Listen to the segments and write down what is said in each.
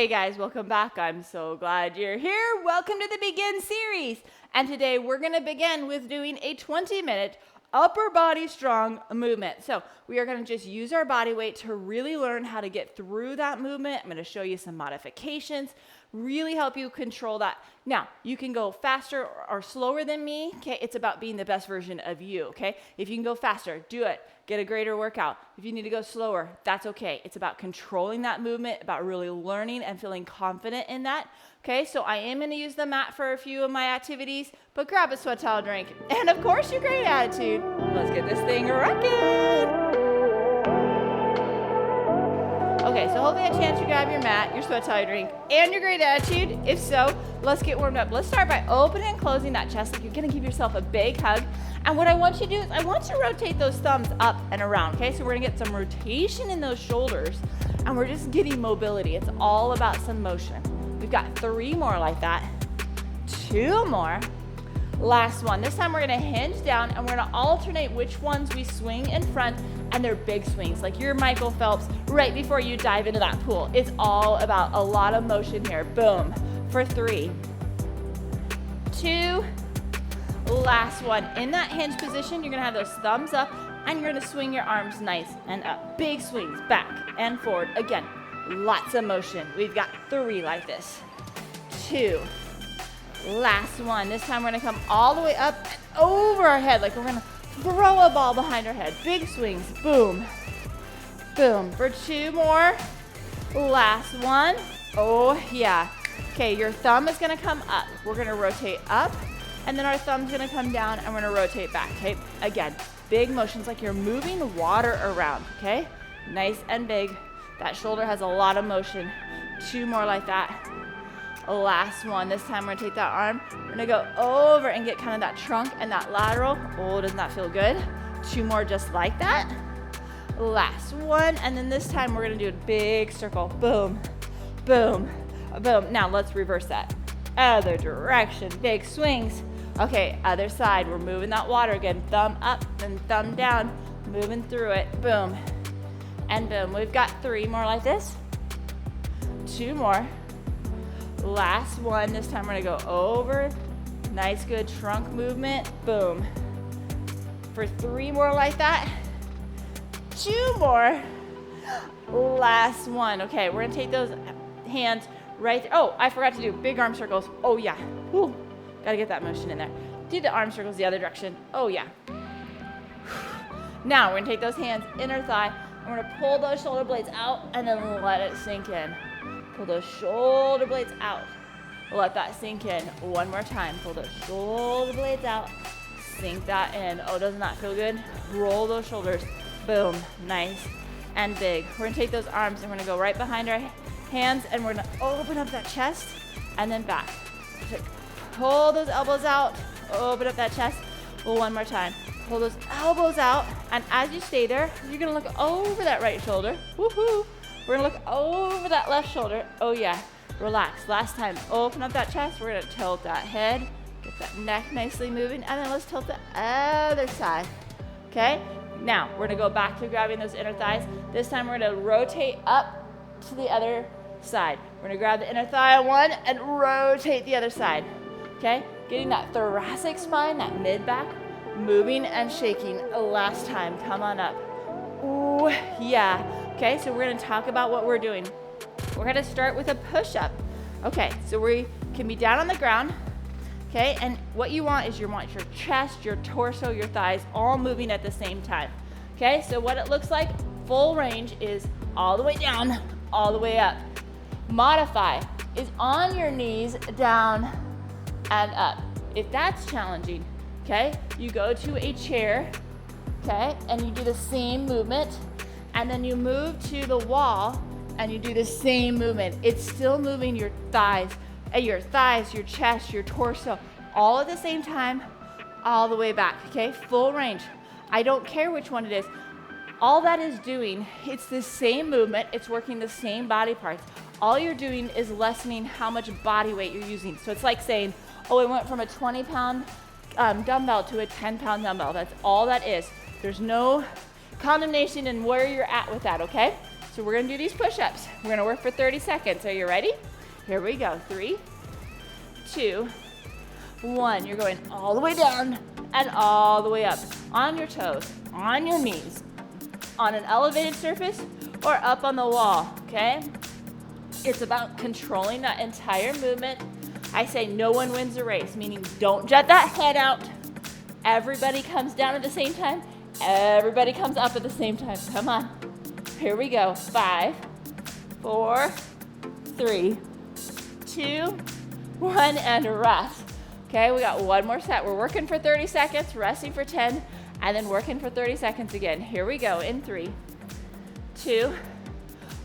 Hey guys, welcome back. I'm so glad you're here. Welcome to the Begin series. And today we're going to begin with doing a 20-minute upper body strong movement. So we are going to just use our body weight to really learn how to get through that movement. I'm going to show you some modifications, really help you control that. Now, you can go faster or slower than me, okay? It's about being the best version of you, okay? If you can go faster, do it. Get a greater workout. If you need to go slower, that's okay. It's about controlling that movement, about really learning and feeling confident in that, okay? So I am going to use the mat for a few of my activities, but grab a sweat towel drink. And of course, your great attitude. Let's get this thing rocking. Okay, so hopefully a chance to grab your mat, your sweat towel drink, and your great attitude. If so, let's get warmed up. Let's start by opening and closing that chest like you're gonna give yourself a big hug. And what I want you to do is I want you to rotate those thumbs up and around, okay? So we're gonna get some rotation in those shoulders, and we're just getting mobility. It's all about some motion. We've got 3 more like that, 2 more. Last one. This time we're gonna hinge down and we're gonna alternate which ones we swing in front, and they're big swings, like you're Michael Phelps right before you dive into that pool. It's all about a lot of motion here. Boom. For 3, 2, last one. In that hinge position, you're gonna have those thumbs up and you're gonna swing your arms nice and up. Big swings, back and forward. Again, lots of motion. We've got 3 like this. 2. Last one. This time we're gonna come all the way up and over our head, like we're gonna throw a ball behind our head. Big swings. Boom. Boom. For 2 more. Last one. Oh, yeah. Okay, your thumb is gonna come up. We're gonna rotate up, and then our thumb's gonna come down, and we're gonna rotate back, okay? Again, big motions like you're moving the water around, okay? Nice and big. That shoulder has a lot of motion. 2 more like that. Last one. This time we're gonna take that arm, we're gonna go over and get kind of that trunk and that lateral. Oh, doesn't that feel good? 2 more just like that. Last one, and then this time we're gonna do a big circle. Boom, boom, boom. Now let's reverse that. Other direction, big swings. Okay, other side, we're moving that water again. Thumb up and thumb down, moving through it. Boom, and boom. We've got 3 more like this. 2 more. Last one. This time we're gonna go over. Nice, good trunk movement. Boom. For 3 more like that. 2 more. Last one. Okay, we're gonna take those hands right there. Oh, I forgot to do big arm circles. Oh yeah. Whew. Gotta get that motion in there. Do the arm circles the other direction. Oh yeah. Now we're gonna take those hands, inner thigh, and we're gonna pull those shoulder blades out and then let it sink in. Pull those shoulder blades out. Let that sink in. 1 more time. Pull those shoulder blades out. Sink that in. Oh, doesn't that feel good? Roll those shoulders. Boom. Nice and big. We're going to take those arms and we're going to go right behind our hands, and we're going to open up that chest and then back. Pull those elbows out. Open up that chest. 1 more time. Pull those elbows out, and as you stay there, you're going to look over that right shoulder. Woohoo! We're gonna look over that left shoulder. Oh yeah, relax. Last time, open up that chest. We're gonna tilt that head, get that neck nicely moving, and then let's tilt the other side, okay? Now, we're gonna go back to grabbing those inner thighs. This time we're gonna rotate up to the other side. We're gonna grab the inner thigh on one and rotate the other side, okay? Getting that thoracic spine, that mid-back, moving and shaking. Last time, come on up. Ooh, yeah. Okay, so we're gonna talk about what we're doing. We're gonna start with a push-up. Okay, so we can be down on the ground, okay? And what you want is you want your chest, your torso, your thighs all moving at the same time. Okay, so what it looks like, full range is all the way down, all the way up. Modify is on your knees, down and up. If that's challenging, okay, you go to a chair, okay, and you do the same movement, and then you move to the wall and you do the same movement. It's still moving your thighs, your chest, your torso, all at the same time, all the way back, okay? Full range. I don't care which one it is. All that is doing, it's the same movement, it's working the same body parts. All you're doing is lessening how much body weight you're using. So it's like saying, oh, I went from a 20-pound dumbbell to a 10-pound dumbbell. That's all that is. There's no condemnation in where you're at with that, okay? So we're gonna do these push-ups. We're gonna work for 30 seconds. Are you ready? Here we go. 3, 2, 1. You're going all the way down and all the way up. On your toes, on your knees, on an elevated surface or up on the wall, okay? It's about controlling that entire movement. I say no one wins a race, meaning don't jet that head out. Everybody comes down at the same time. Everybody comes up at the same time. Come on. Here we go. 5, 4, 3, 2, 1, and rest. Okay, we got one more set. We're working for 30 seconds, resting for 10, and then working for 30 seconds again. Here we go in 3, 2,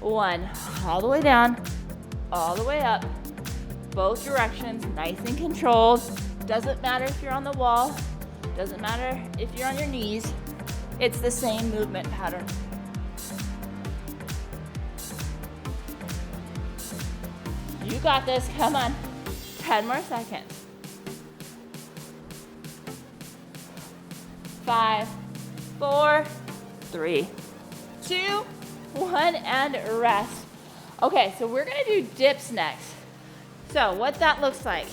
1. All the way down, all the way up. Both directions, nice and controlled. Doesn't matter if you're on the wall. Doesn't matter if you're on your knees. It's the same movement pattern. You got this, come on. 10 more seconds. 5, 4, 3, 2, 1, and rest. Okay, so we're gonna do dips next. So what that looks like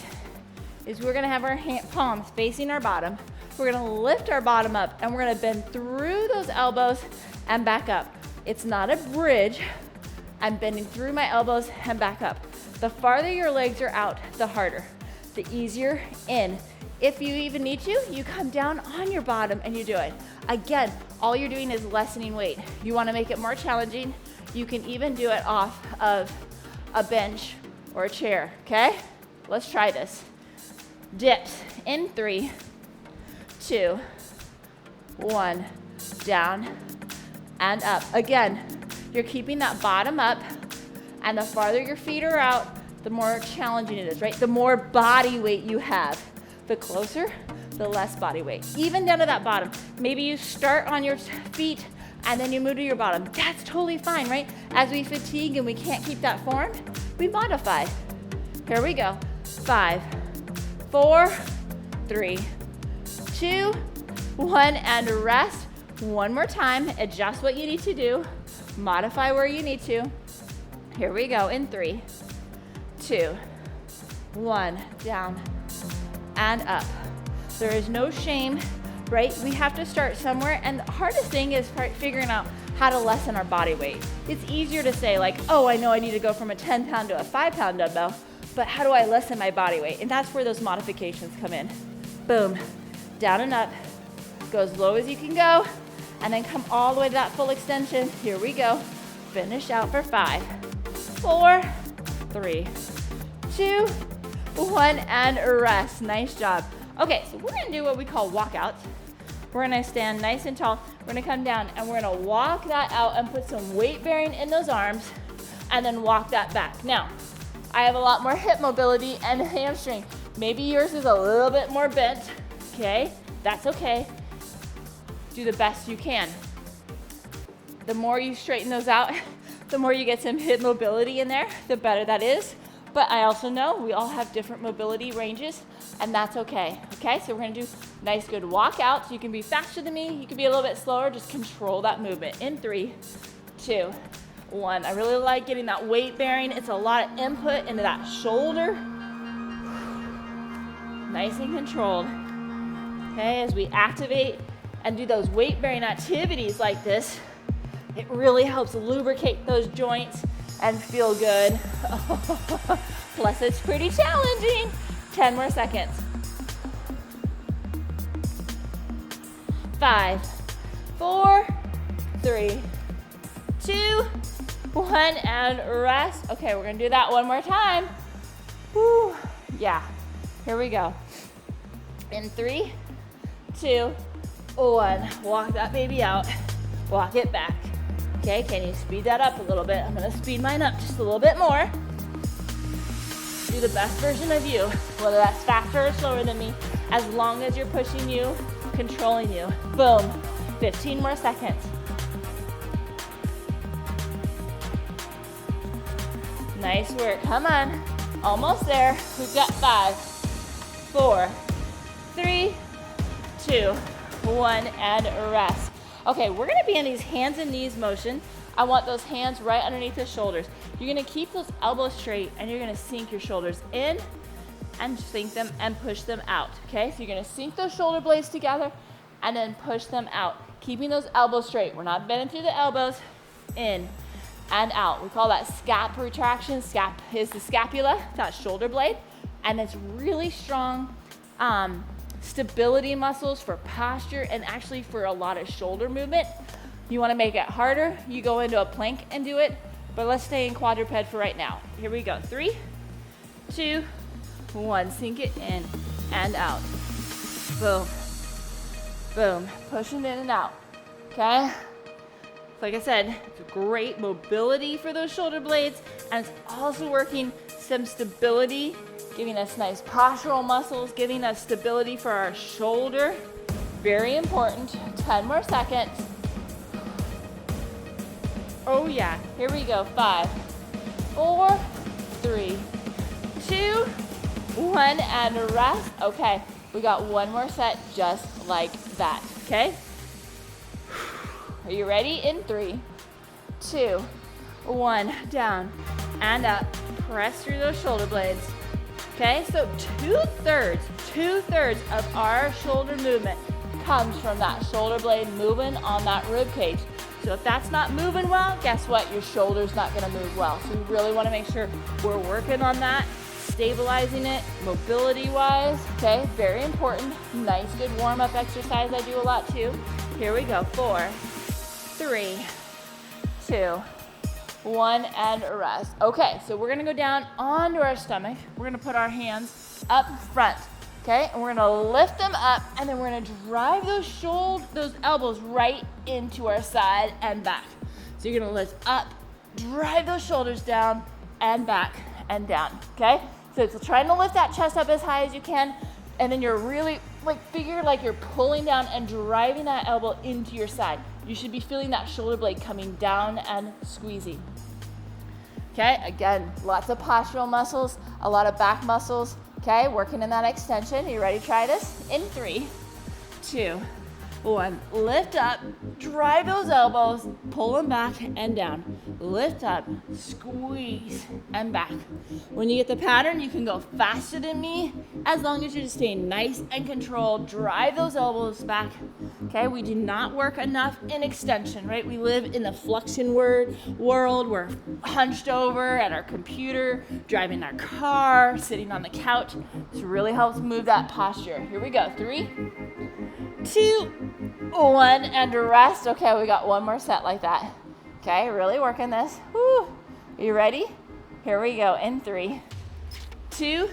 is we're gonna have our palms facing our bottom. We're gonna lift our bottom up and we're gonna bend through those elbows and back up. It's not a bridge. I'm bending through my elbows and back up. The farther your legs are out, the harder. The easier in. If you even need to, you come down on your bottom and you do it. Again, all you're doing is lessening weight. You wanna make it more challenging, you can even do it off of a bench or a chair, okay? Let's try this. Dips in 3, 2, 1, down and up. Again, you're keeping that bottom up, and the farther your feet are out, the more challenging it is, right? The more body weight you have. The closer, the less body weight. Even down to that bottom. Maybe you start on your feet and then you move to your bottom. That's totally fine, right? As we fatigue and we can't keep that form, we modify. Here we go. 5, 4, 3, 2, 1, and rest. One more time. Adjust what you need to do. Modify where you need to. Here we go in 3, 2, 1, down and up. There is no shame, right? We have to start somewhere, and the hardest thing is figuring out how to lessen our body weight. It's easier to say like, oh, I know I need to go from a 10-pound to a 5-pound dumbbell, but how do I lessen my body weight? And that's where those modifications come in. Boom, down and up. Go as low as you can go, and then come all the way to that full extension. Here we go. Finish out for 5, 4, 3, 2, 1, and rest. Nice job. Okay, so we're gonna do what we call walkouts. We're gonna stand nice and tall. We're gonna come down and we're gonna walk that out and put some weight bearing in those arms and then walk that back. Now, I have a lot more hip mobility and hamstring. Maybe yours is a little bit more bent, okay? That's okay. Do the best you can. The more you straighten those out, the more you get some hip mobility in there, the better that is. But I also know we all have different mobility ranges, and that's okay. Okay, so we're gonna do nice, good walkouts. You can be faster than me, you can be a little bit slower, just control that movement. In 3, 2, 1. I really like getting that weight bearing. It's a lot of input into that shoulder. Nice and controlled. Okay, as we activate and do those weight bearing activities like this, it really helps lubricate those joints and feel good. Plus it's pretty challenging. 10 more seconds. 5, 4, 3, 2, 1, and rest. Okay, we're gonna do that one more time. Woo. Yeah, here we go. In 3, 2, 1. Walk that baby out. Walk it back. Okay, can you speed that up a little bit? I'm gonna speed mine up just a little bit more. Do the best version of you, whether that's faster or slower than me, as long as you're pushing you, controlling you. Boom, 15 more seconds. Nice work, come on, almost there. We've got 5, 4, 3, 2, 1, and rest. Okay, we're gonna be in these hands and knees motion. I want those hands right underneath the shoulders. You're gonna keep those elbows straight and you're gonna sink your shoulders in and sink them and push them out, okay? So you're gonna sink those shoulder blades together and then push them out, keeping those elbows straight. We're not bending through the elbows, in and out. We call that scap retraction. Scap is the scapula, that shoulder blade, and it's really strong stability muscles for posture and actually for a lot of shoulder movement. You wanna make it harder, you go into a plank and do it, but let's stay in quadruped for right now. Here we go, 3, 2, 1, sink it in and out. Boom, boom, pushing in and out, okay? Like I said, it's great mobility for those shoulder blades, and it's also working some stability, giving us nice postural muscles, giving us stability for our shoulder. Very important. 10 more seconds. Oh yeah, here we go. 5, 4, 3, 2, 1, and rest. Okay, we got one more set just like that, okay? Are you ready? In 3, 2, 1, down and up. Press through those shoulder blades. Okay, so two-thirds of our shoulder movement comes from that shoulder blade moving on that rib cage. So if that's not moving well, guess what? Your shoulder's not gonna move well. So we really wanna make sure we're working on that, stabilizing it, mobility-wise, okay? Very important. Nice, good warm-up exercise I do a lot too. Here we go, 4, 3, 2, 1, and rest. Okay, so we're gonna go down onto our stomach. We're gonna put our hands up front, okay? And we're gonna lift them up, and then we're gonna drive those elbows right into our side and back. So you're gonna lift up, drive those shoulders down, and back and down, okay? So it's trying to lift that chest up as high as you can, and then you're really, figure like you're pulling down and driving that elbow into your side. You should be feeling that shoulder blade coming down and squeezing. Okay, again, lots of postural muscles, a lot of back muscles, okay, working in that extension. Are you ready to try this? In 3, 2, 1, lift up, drive those elbows, pull them back and down. Lift up, squeeze, and back. When you get the pattern, you can go faster than me as long as you're just staying nice and controlled. Drive those elbows back. Okay, we do not work enough in extension, right? We live in the flexion world. We're hunched over at our computer, driving our car, sitting on the couch. This really helps move that posture. Here we go, 3, 2, 1, and rest. Okay, we got one more set like that. Okay, really working this. Woo. Are you ready? Here we go, in 3, 2,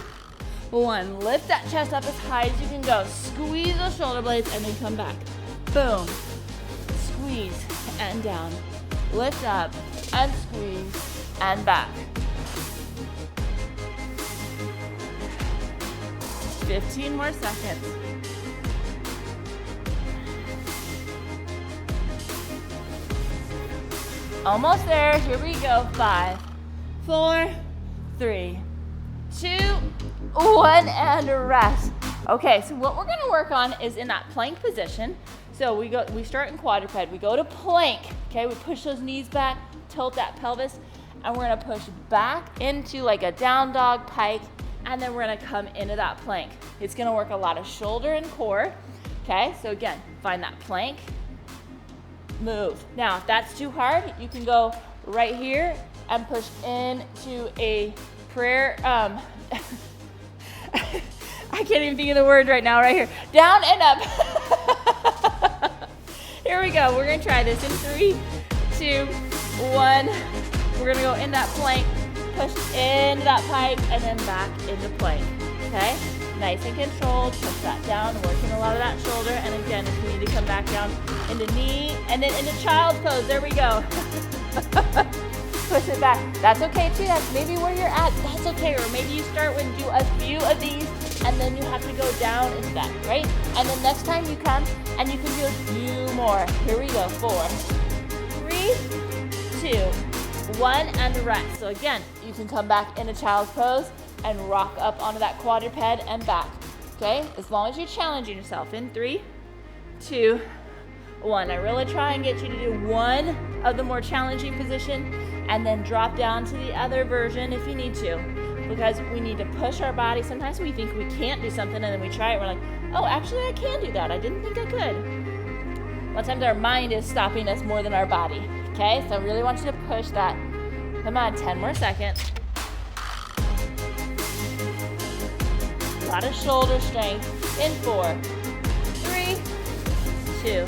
1. Lift that chest up as high as you can go. Squeeze those shoulder blades and then come back. Boom. Squeeze and down. Lift up and squeeze and back. 15 more seconds. Almost there. Here we go. 5, 4, 3, 2, 1, and rest. Okay, so what we're gonna work on is in that plank position. So we start in quadruped. We go to plank. Okay, we push those knees back, tilt that pelvis, and we're gonna push back into like a down dog, pike, and then we're gonna come into that plank. It's gonna work a lot of shoulder and core. Okay, so again, find that plank. Move. Now, if that's too hard, you can go right here and push into a prayer. I can't even think of the word right now, right here. Down and up. Here we go. We're going to try this in 3, 2, 1. We're going to go in that plank, push into that pike, and then back into plank. Okay? Nice and controlled. Push that down, working a lot of that shoulder. And again, if you need to come back down into knee, and then into child's pose. There we go. Push it back. That's okay too. That's maybe where you're at. That's okay. Or maybe you start with do a few of these, and then you have to go down into that, right? And then next time you come, and you can do a few more. Here we go. 4, 3, 2, 1, and rest. So again, you can come back into child's pose and rock up onto that quadruped and back, okay? As long as you're challenging yourself. In 3, 2, 1. I really try and get you to do one of the more challenging position and then drop down to the other version if you need to, because we need to push our body. Sometimes we think we can't do something and then we try it. We're like, oh, actually I can do that. I didn't think I could. A lot of times our mind is stopping us more than our body. Okay, so I really want you to push that. Come on, 10 more seconds. A lot of shoulder strength. In 4, 3, 2,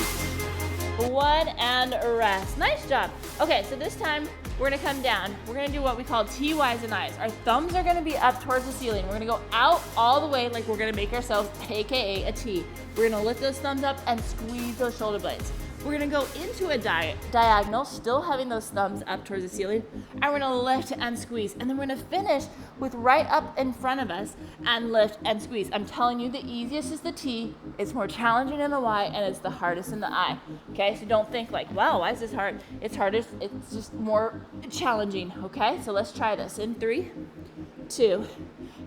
1, and rest. Nice job. Okay, so this time we're gonna come down. We're gonna do what we call TYs and Is. Our thumbs are gonna be up towards the ceiling. We're gonna go out all the way like we're gonna make ourselves AKA a T. We're gonna lift those thumbs up and squeeze those shoulder blades. We're gonna go into a diagonal, still having those thumbs up towards the ceiling, and we're gonna lift and squeeze. And then we're gonna finish with right up in front of us and lift and squeeze. I'm telling you, the easiest is the T, it's more challenging in the Y, and it's the hardest in the I. Okay, so don't think like, wow, why is this hard? It's hardest, it's just more challenging, okay? So let's try this in 3, 2,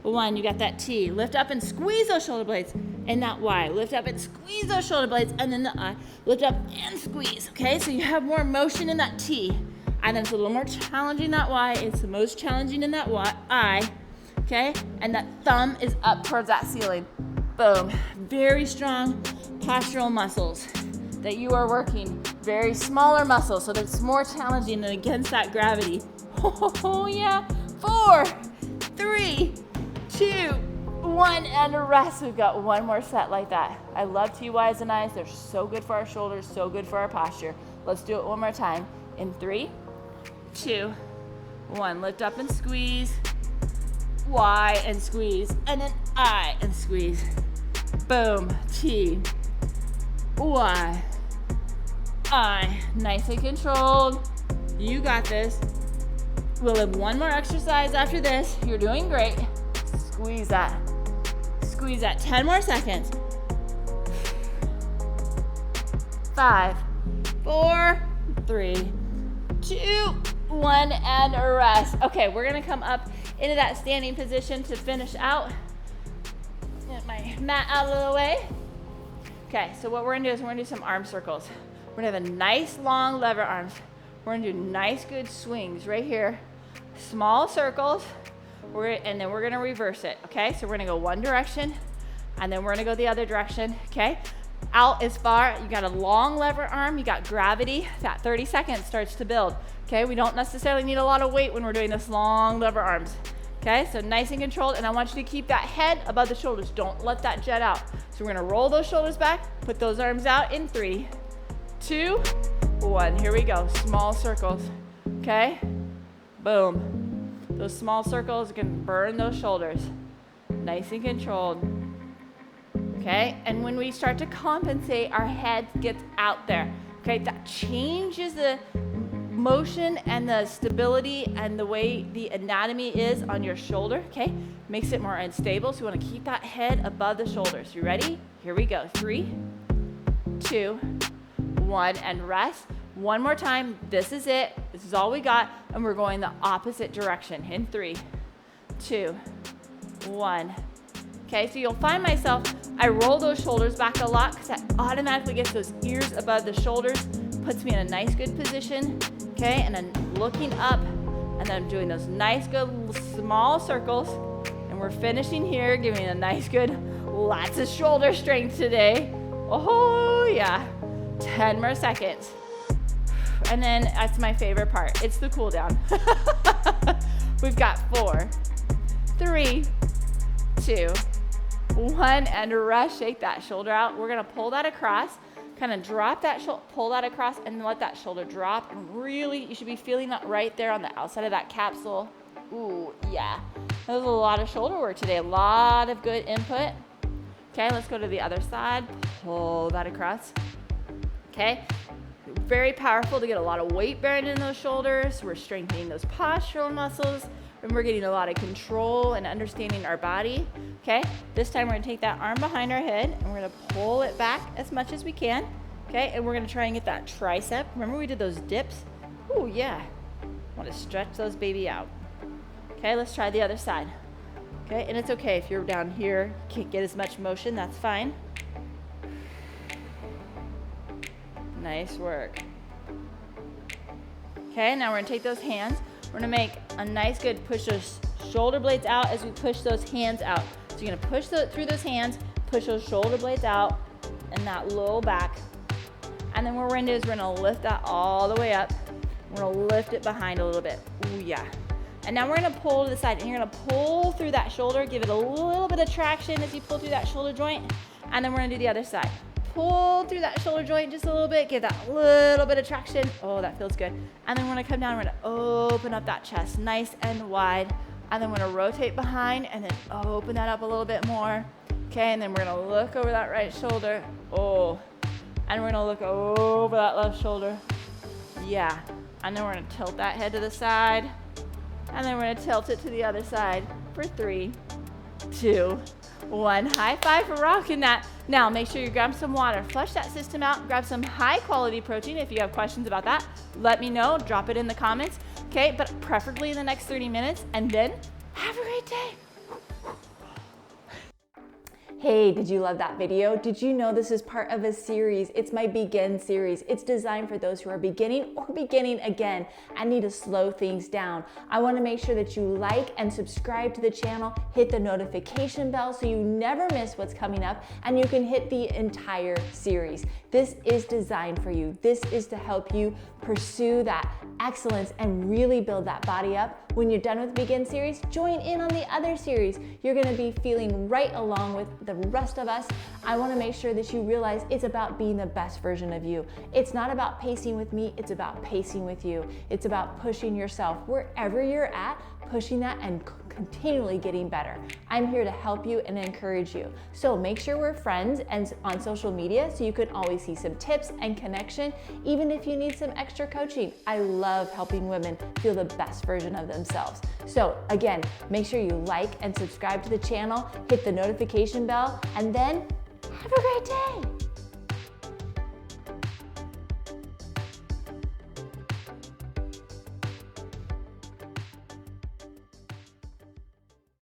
1. You got that T. Lift up and squeeze those shoulder blades. And that Y. Lift up and squeeze those shoulder blades. And then the I. Lift up and squeeze. Okay, so you have more motion in that T. And then it's a little more challenging that Y. It's the most challenging in that Y, I. Okay, and that thumb is up towards that ceiling. Boom. Very strong postural muscles that you are working. Very smaller muscles, so that's more challenging and against that gravity. Oh yeah. 4, 3, 2, 1, and rest. We've got one more set like that. I love TYs and Is. They're so good for our shoulders, so good for our posture. Let's do it one more time. In 3, 2, 1. Lift up and squeeze. Y and squeeze. And then I and squeeze. Boom. T. Y. I. Nice and controlled. You got this. We'll have one more exercise after this. You're doing great. Squeeze that. Squeeze that. 10 more seconds. 5, 4, 3, 2, 1, and rest. Okay, we're gonna come up into that standing position to finish out. Get my mat out of the way. Okay, so what we're gonna do is we're gonna do some arm circles. We're gonna have a nice long lever arms. We're gonna do nice good swings right here. Small circles. And then we're gonna reverse it, okay? So we're gonna go one direction, and then we're gonna go the other direction, okay? Out as far, you got a long lever arm, you got gravity, that 30 seconds starts to build, okay? We don't necessarily need a lot of weight when we're doing this long lever arms, okay? So nice and controlled, and I want you to keep that head above the shoulders. Don't let that jet out. So we're gonna roll those shoulders back, put those arms out in 3, 2, 1. Here we go, small circles, okay? Boom. Those small circles can burn those shoulders. Nice and controlled. Okay, and when we start to compensate, our head gets out there. Okay, that changes the motion and the stability and the way the anatomy is on your shoulder, okay? Makes it more unstable, so you wanna keep that head above the shoulders. You ready? Here we go. 3, 2, 1, and rest. One more time. This is it. This is all we got, and we're going the opposite direction. In 3, 2, 1. Okay, so you'll find myself, I roll those shoulders back a lot because that automatically gets those ears above the shoulders, puts me in a nice good position, okay? And then looking up, and then I'm doing those nice good small circles, and we're finishing here, giving a nice good, lots of shoulder strength today. Oh yeah, 10 more seconds. And then that's my favorite part. It's the cool down. We've got 4, 3, 2, 1, and rest. Shake that shoulder out. We're gonna pull that across, kind of drop that shoulder, pull that across, and let that shoulder drop. And really, you should be feeling that right there on the outside of that capsule. Ooh, yeah. That was a lot of shoulder work today. A lot of good input. Okay, let's go to the other side. Pull that across. Okay. Very powerful to get a lot of weight bearing in those shoulders. We're strengthening those postural muscles, and we're getting a lot of control and understanding our body. Okay, this time we're gonna take that arm behind our head, and we're gonna pull it back as much as we can. Okay, and we're gonna try and get that tricep. Remember we did those dips? Ooh, yeah. Want to stretch those baby out. Okay, let's try the other side. Okay, and it's okay if you're down here, can't get as much motion, that's fine. Nice work. Okay, now we're gonna take those hands. We're gonna make a nice good push those shoulder blades out as we push those hands out. So you're gonna push through those hands, push those shoulder blades out and that low back. And then what we're gonna do is we're gonna lift that all the way up. We're gonna lift it behind a little bit. Ooh, yeah. And now we're gonna pull to the side and you're gonna pull through that shoulder, give it a little bit of traction as you pull through that shoulder joint. And then we're gonna do the other side. Pull through that shoulder joint just a little bit, give that little bit of traction. Oh, that feels good. And then we're gonna come down, we're gonna open up that chest nice and wide. And then we're gonna rotate behind and then open that up a little bit more. Okay, and then we're gonna look over that right shoulder. Oh, and we're gonna look over that left shoulder. Yeah, and then we're gonna tilt that head to the side. And then we're gonna tilt it to the other side for 3, 2, 1. High five for rocking that. Now make sure you grab some water, flush that system out, grab some high quality protein. If you have questions about that, let me know, drop it in the comments. Okay, but preferably in the next 30 minutes, and then have a great day. Hey, did you love that video? Did you know this is part of a series? It's my Begin series. It's designed for those who are beginning or beginning again and need to slow things down. I want to make sure that you like and subscribe to the channel, hit the notification bell so you never miss what's coming up, and you can hit the entire series. This is designed for you. This is to help you pursue that excellence and really build that body up. When you're done with the Begin series, join in on the other series. You're going to be feeling right along with the rest of us. I want to make sure that you realize it's about being the best version of you. It's not about pacing with me, it's about pacing with you. It's about pushing yourself wherever you're at, pushing that and continually getting better. I'm here to help you and encourage you. So make sure we're friends and on social media so you can always see some tips and connection, even if you need some extra coaching. I love helping women feel the best version of themselves. So again, make sure you like and subscribe to the channel, hit the notification bell, and then have a great day.